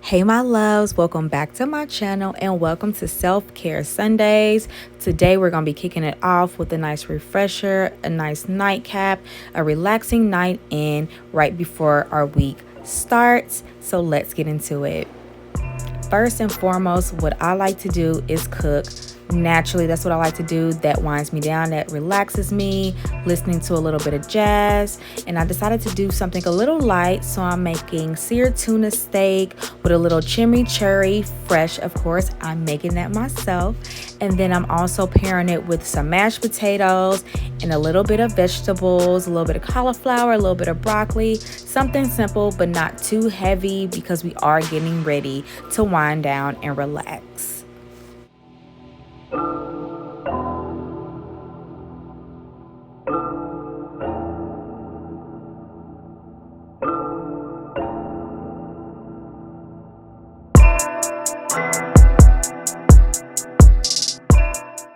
Hey my loves, welcome back to my channel and welcome to Self-Care Sundays. Today we're going to be kicking it off with a nice refresher, a nice nightcap, a relaxing night in right before our week starts. So let's get into it. First and foremost, what I like to do is cook. Naturally, that's what I like to do. That winds me down, that relaxes me, listening to a little bit of jazz. And I decided to do something a little light, so I'm making seared tuna steak with a little chimichurri, fresh of course. I'm making that myself. And then I'm also pairing it with some mashed potatoes and a little bit of vegetables, a little bit of cauliflower, a little bit of broccoli. Something simple but not too heavy because we are getting ready to wind down and relax.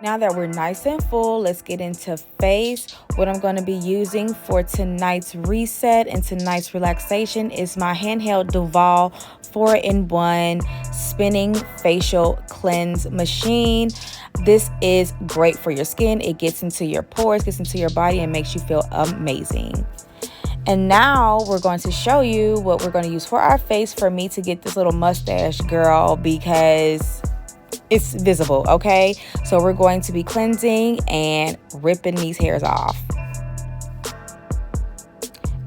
Now that we're nice and full, let's get into face. What I'm going to be using for tonight's reset and tonight's relaxation is my handheld Duvolle 4-in-1 spinning facial cleanse machine. This is great for your skin. It gets into your pores, gets into your body, and makes you feel amazing. And now we're going to show you what we're going to use for our face for me to get this little mustache, girl, because it's visible, okay? So we're going to be cleansing and ripping these hairs off.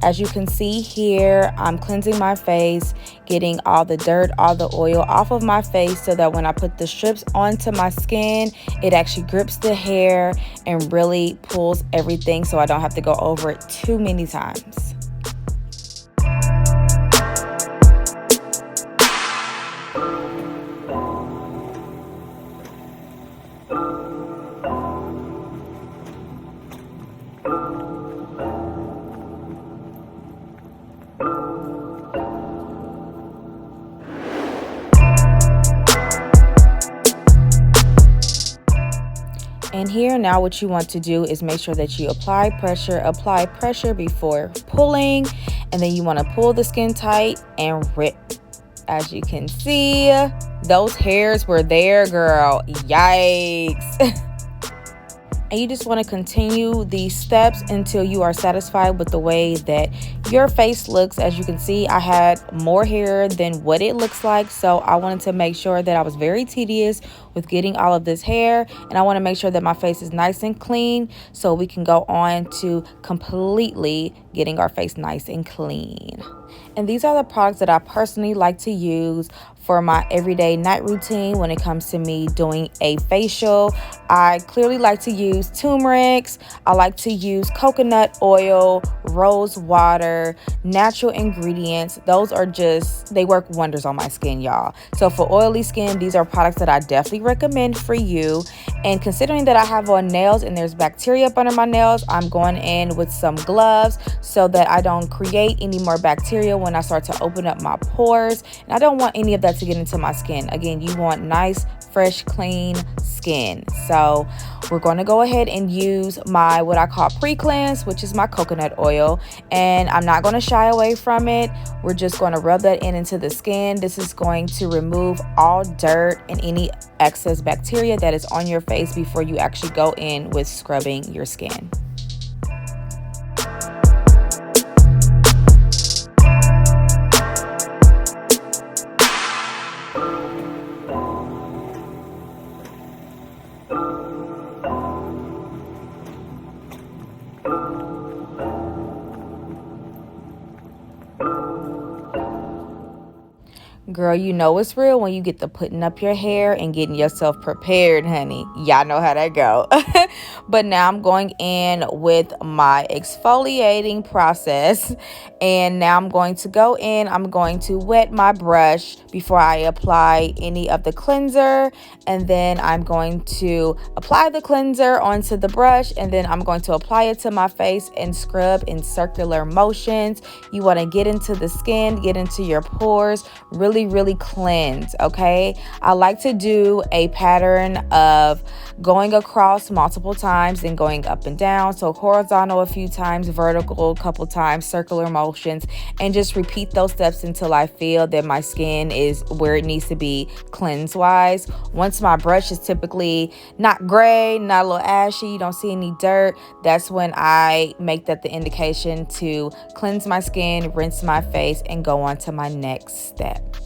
As you can see here, I'm cleansing my face, getting all the dirt, all the oil off of my face so that when I put the strips onto my skin, it actually grips the hair and really pulls everything so I don't have to go over it too many times. And here now what you want to do is make sure that you apply pressure before pulling, and then you want to pull the skin tight and rip. As you can see, those hairs were there, girl. Yikes. And you just want to continue these steps until you are satisfied with the way that your face looks. As you can see, I had more hair than what it looks like. So I wanted to make sure that I was very tedious with getting all of this hair. And I want to make sure that my face is nice and clean so we can go on to completely getting our face nice and clean. And these are the products that I personally like to use for my everyday night routine when it comes to me doing a facial. I clearly like to use turmeric. I like to use coconut oil, rose water, natural ingredients. Those are just, they work wonders on my skin, y'all. So for oily skin, these are products that I definitely recommend for you. And considering that I have on nails and there's bacteria up under my nails, I'm going in with some gloves so that I don't create any more bacteria when I start to open up my pores. And I don't want any of that to get into my skin. Again, you want nice, fresh, clean skin. So we're going to go ahead and use my what I call pre-cleanse, which is my coconut oil. And I'm not going to shy away from it. We're just going to rub that into the skin. This is going to remove all dirt and any excess bacteria that is on your face before you actually go in with scrubbing your skin. Girl, you know it's real when you get to putting up your hair and getting yourself prepared, honey. Y'all know how that go. But now I'm going in with my exfoliating process. And now I'm going to go in. I'm going to wet my brush before I apply any of the cleanser. And then I'm going to apply the cleanser onto the brush. And then I'm going to apply it to my face and scrub in circular motions. You want to get into the skin, get into your pores, really really cleanse, okay? I like to do a pattern of going across multiple times and going up and down. So horizontal a few times, vertical a couple times, circular motions, and just repeat those steps until I feel that my skin is where it needs to be cleanse wise. Once my brush is typically not gray, not a little ashy, you don't see any dirt, that's when I make that the indication to cleanse my skin, rinse my face, and go on to my next step.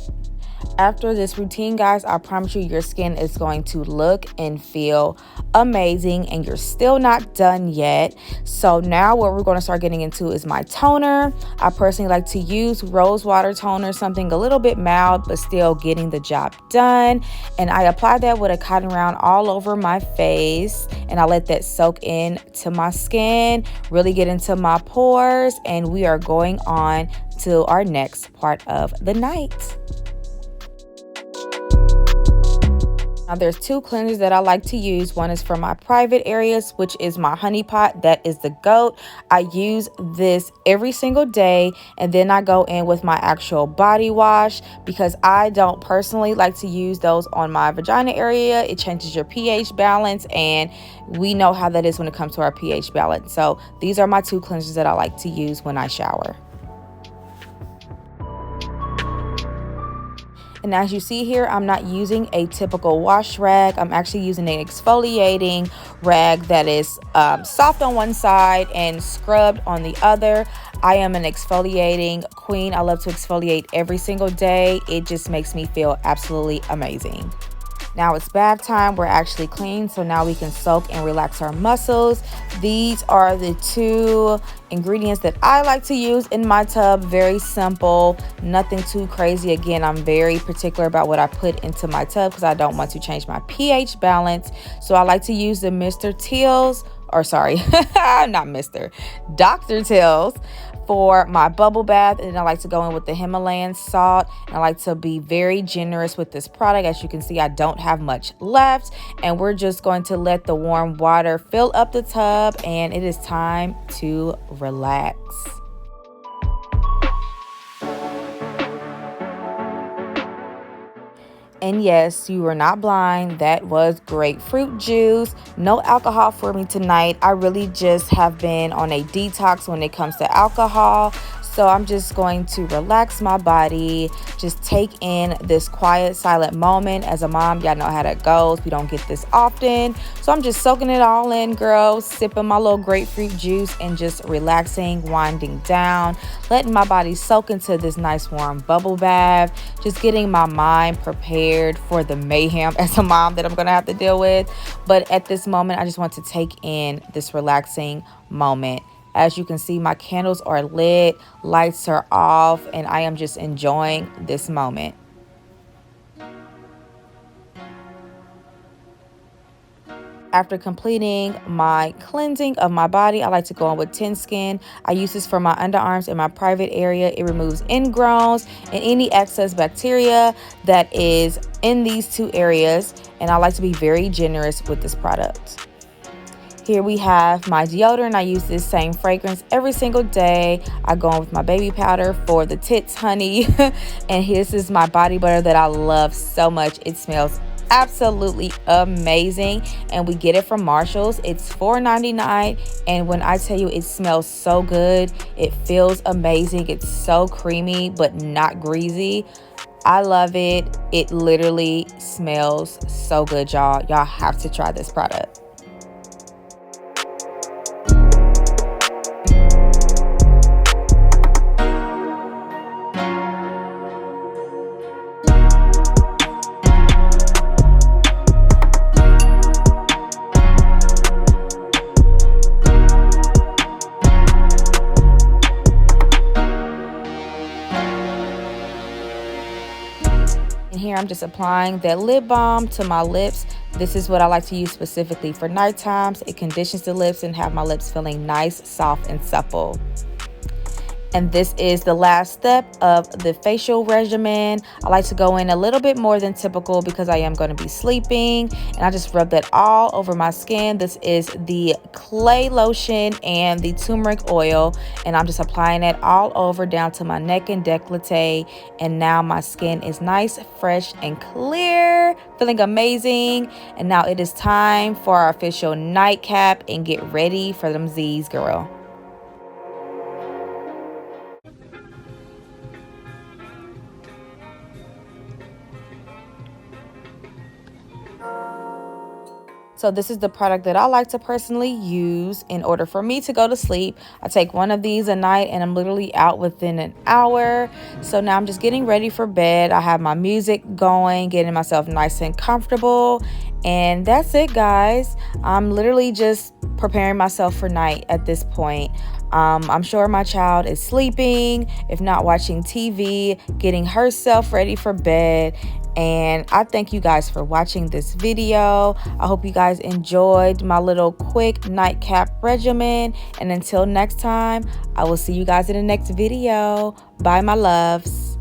After this routine, guys, I promise you your skin is going to look and feel amazing, and you're still not done yet. So now what we're going to start getting into is my toner. I personally like to use rose water toner, something a little bit mild but still getting the job done. And I apply that with a cotton round all over my face, and I let that soak in to my skin, really get into my pores, and we are going on to our next part of the night. Now there's two cleansers that I like to use. One is for my private areas, which is my honey pot. That is the GOAT. I use this every single day, and then I go in with my actual body wash because I don't personally like to use those on my vagina area. It changes your pH balance, and we know how that is when it comes to our pH balance. So these are my two cleansers that I like to use when I shower. And as you see here, I'm not using a typical wash rag. I'm actually using an exfoliating rag that is soft on one side and scrubbed on the other. I am an exfoliating queen. I love to exfoliate every single day. It just makes me feel absolutely amazing. Now it's bath time. We're actually clean, so now we can soak and relax our muscles. These are the two ingredients that I like to use in my tub. Very simple, nothing too crazy. Again, I'm very particular about what I put into my tub because I don't want to change my pH balance. So I like to use the Dr. Teals for my bubble bath, and I like to go in with the Himalayan salt, and I like to be very generous with this product. As you can see, I don't have much left, and we're just going to let the warm water fill up the tub, and it is time to relax. And yes, you were not blind. That was grapefruit juice. No alcohol for me tonight. I really just have been on a detox when it comes to alcohol. So I'm just going to relax my body, just take in this quiet, silent moment. As a mom, y'all know how that goes. We don't get this often. So I'm just soaking it all in, girl, sipping my little grapefruit juice and just relaxing, winding down, letting my body soak into this nice warm bubble bath, just getting my mind prepared for the mayhem as a mom that I'm going to have to deal with. But at this moment, I just want to take in this relaxing moment. As you can see, my candles are lit, lights are off, and I am just enjoying this moment. After completing my cleansing of my body, I like to go on with Tin Skin. I use this for my underarms and my private area. It removes ingrowns and any excess bacteria that is in these two areas, and I like to be very generous with this product. Here we have my deodorant. I use this same fragrance every single day. I go on with my baby powder for the tits, honey. And this is my body butter that I love so much. It smells absolutely amazing, and we get it from Marshall's. It's $4.99, and when I tell you it smells so good, it feels amazing. It's so creamy but not greasy. I love it. It literally smells so good, y'all. Y'all have to try this product. And here I'm just applying that lip balm to my lips. This is what I like to use specifically for night times. It conditions the lips and have my lips feeling nice, soft, and supple. And this is the last step of the facial regimen. I like to go in a little bit more than typical because I am going to be sleeping. And I just rub that all over my skin. This is the clay lotion and the turmeric oil. And I'm just applying it all over down to my neck and décolleté. And now my skin is nice, fresh, and clear. Feeling amazing. And now it is time for our official nightcap and get ready for them Z's, girl. So this is the product that I like to personally use in order for me to go to sleep. I take one of these a night and I'm literally out within an hour. So now I'm just getting ready for bed. I have my music going, getting myself nice and comfortable. And that's it, guys. I'm literally just preparing myself for night at this point. I'm sure my child is sleeping, if not watching TV, getting herself ready for bed. And I thank you guys for watching this video. I hope you guys enjoyed my little quick nightcap regimen. And until next time, I will see you guys in the next video. Bye, my loves.